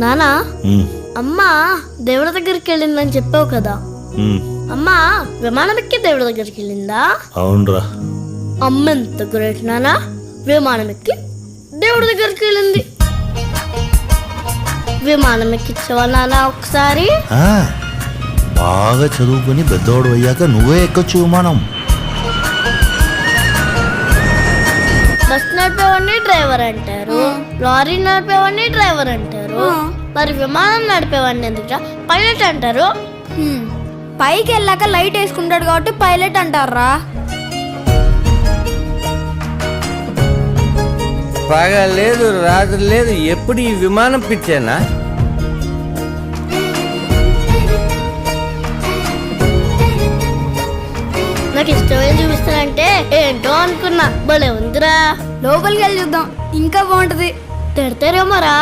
నానా అమ్మ దేవుడి దగ్గరికి వెళ్ళిందని చెప్పావు కదా, అమ్మ విమానం ఎక్కి దేవుడి దగ్గరికి వెళ్ళిందా? అవునరా. అమ్మ ఎంత గ్రేట్ నానా, విమానం ఎక్కి దేవుడి దగ్గరికి వెళ్ళింది. విమానం ఎక్కించవా నానా ఒకసారి? బాగా చదువుకుని పెద్దోడు అయ్యాక నువ్వే ఎక్కొచ్చు విమానం. బస్ నడిపేవాడిని డ్రైవర్ అంటారు, లారీ నడిపేవాడిని డ్రైవర్ అంటారు, మరి విమానం నడిపేవాడిని ఎందుకు పైలట్ అంటారు? పైకి వెళ్ళాక లైట్ వేసుకుంటాడు కాబట్టి పైలట్ అంటారా? పగ లేదు రాత్రి లేదు, ఎప్పుడు ఈ విమానం పిచ్చేనా? నాకు ఇష్టమైన చూపిస్తానంటే ఏంటో అనుకున్నా, భలే ఉందిరా. లోపలికి వెళ్ళి చూద్దాం, ఇంకా బాగుంటది. తిడతారేమోరా.